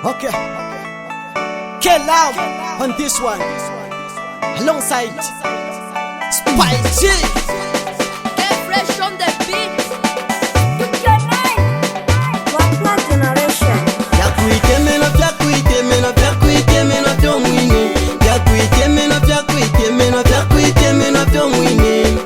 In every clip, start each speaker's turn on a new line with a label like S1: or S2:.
S1: Okay. K-Love on this one, alongside Spy-G.
S2: Get fresh on the beat.
S3: Wapla generation.
S4: Vyakuitemena vyo mwine. Vyakuitemena vyo mwine.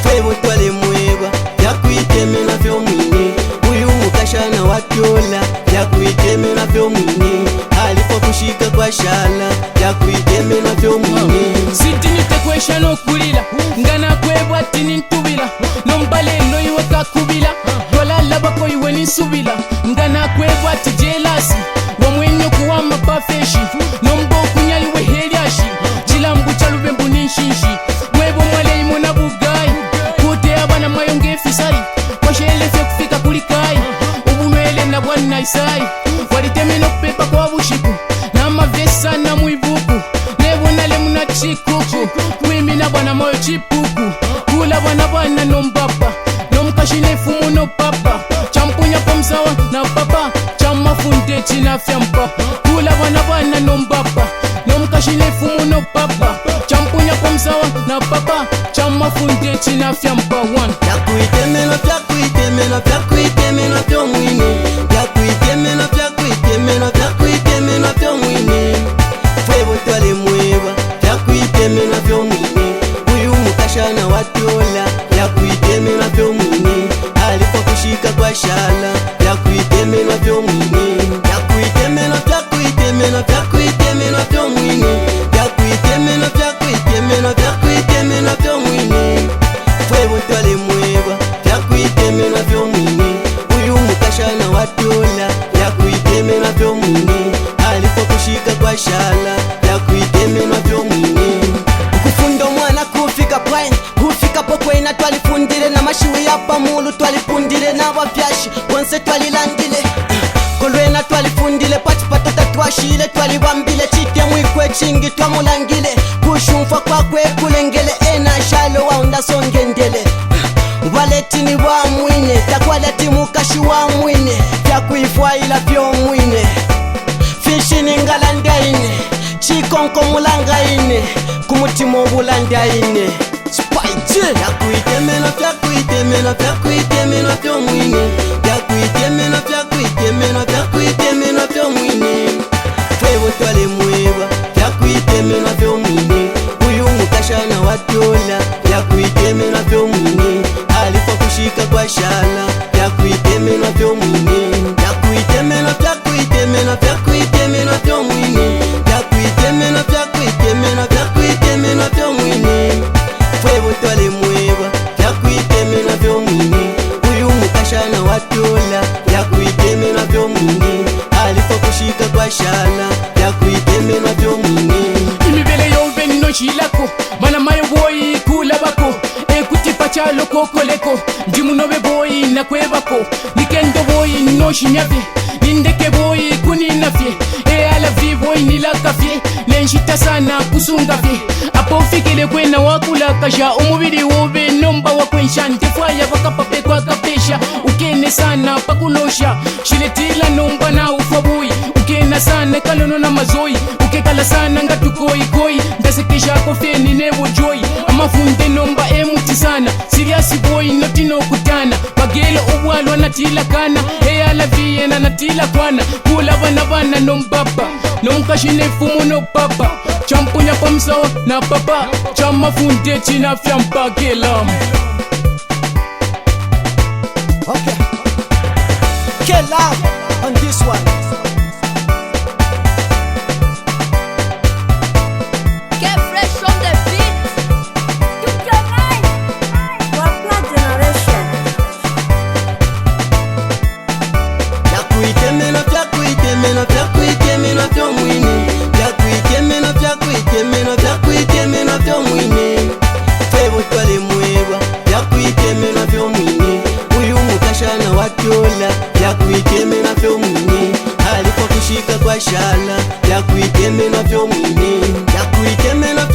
S4: Fwevo twale mweba. Vyakuitemena vyo mwine. Uyu mukashana wakyola. Vyakuitemena vyo mwine. Alipo kushika kwa shala. Vyakuitemena vyo mwine.
S5: Sitini tekwesha no kulila ngana kwebwa tini ntubila nombale no iwe kakubila dola labako iwe nisubila ngana kwebwa tijelasi wamwenyo kuwa mapafeshi nombo kunyali we heliashi jilambu chalube mbunishishi mwebo mwale imona bugai kute abana mayonge fisari kwashelefe kufika kulikai ubunwele na bwana isai walitemeno pepa kwa bushiku na mavesa na muivuku nebonale muna chikuku kwimina bwana moyo chipuku kula bwana nombapa nomkashine fumu no papa champunya pomsawa na papa chamafunde china fyampa kula bwana nombapa nomkashine fumu no papa champunya pomsawa na papa chamafunde china fyampa one
S4: Vyakuitemena vyo mwine. Vyakuitemena vyo mwine. Fwevo twale mweba. Vyakuitemena vyo mwine. Uyu mukashana watyola. Vyakuitemena vyo mwine. Alipo kushika kwa shala. Vyakuitemena vyo mwine. Vyakuitemena vyo mwine. Vyakuitemena vyo mwine. Fwevo twale mweba. Vyakuitemena vyo mwine. Uyu mukashana watyola. Vyakuitemena vyo mwine. Alipo kushika kwa shala. Vyakuitemena vyo mwine.
S1: Kufunda mwana kufika pwene, kufika pokwena twalifundire na mashiwi ya pamulu twalifundire na wafyashi konse twalilandile kolwena twalifundile pachipatota twashile twalibambile chite mwikwe chingi twamulangile kushumfa kwakwe kulengele ena shalo waunda songendele waletini wa mwine takwaleti mukashi wa mwine vyakuifwaila vyo mwine fishini ngalandaine chikonko mulangaine kumutima obulandaine Spy-G.
S4: Vyakuitemena vyo mwine. Vyakuitemena vyo mwine. Fwevo twale mweba. Vyakuitemena vyo mwine. Uyu mukashana watyola. Vyakuitemena vyo mwine. Alipo kushika kwa shala. Vyakuitemena vyo mwine. Vyakuitemena vyo mwine. Vyakuitemena vyo mwine. Fwevo twale mweba. Vyakuitemena vyo mwine. Uyu mukashana watyola. Vyakuitemena vyo mwine. Alipo kushika kwa shala. Vyakuitemena vyo mwine.
S5: imibele yoveni no shilako mana mayo boyi kulabako ekutipa chalo kokoleko ndimunobe boyi nakwebako nikendo boyi no shinyavye nindeke boyi kuninafye alavi boyi nilakafye nenshita sana kusungafye apo ufikile kwena wakulakasha umubiri wobe nomba wakwensha ndefwaya vakapape kwakapesha ukene sana pakulosha shiletila nomba na ufabuyi ukena sana kalono na mazoyi ukekala sana ngatukoyikoyi ndasekesha kofeni nebojoyi amafunde nomba emuti sana siriasi boyi notinokutana bagele obwalwa natilakana eyalaviena natilakwana kula bana nombapa nomkashine fumu no papa champunya pomsawa na papa chamafunde china fyampa K-Love.
S1: Okay. K-Love on this one.
S2: Get fresh on the beat.
S3: Wapla generation.
S4: Vyakuitemena vyo mwine. Vyakuitemena vyo mwine. Fwevo twale mweba. Vyakuitemena vyo mwine. Uyu mukashana watyola. Vyakuitemena vyo mwine. Alipo kushika kwa shala. Vyakuitemena vyo mwine. Vyakuitemena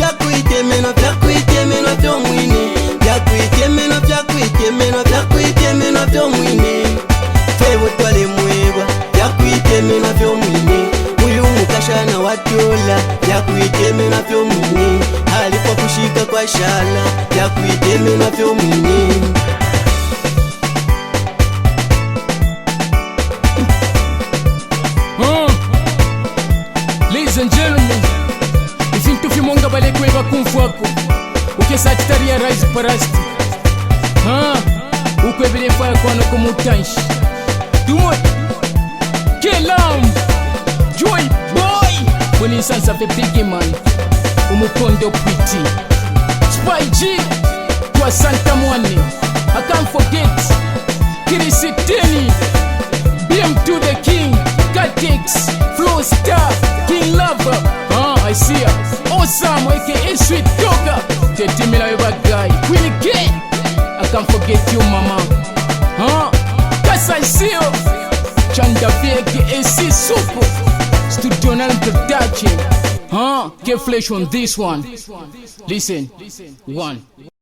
S4: vyo mwine. Vyakuitemena vyo mwine. Fwevo twale mweba. Vyakuitemena vyo mwine. yakuiteme navyo mwine.
S5: Ladies and gentlemen, ivintu vimonga balekweva kumfwako ukesatitaria rise parasti ukwevile mfaya kwano komutanshi tumoy kelam joy boy kweni sansa fe big man umukondo pwiti Spy G kwa Santa Mwane. I can't forget Kirisiteni, BM to the king, Catex, Flow Star, King Lover. I see ya. Awesome, aka Sweet Dogger. Tetimila Yoba guy, Willie K. I can't forget you, mama. Yes, I see you. Chanda aka AC Super. Studio Nine Production. Get flesh on this one. Listen, one.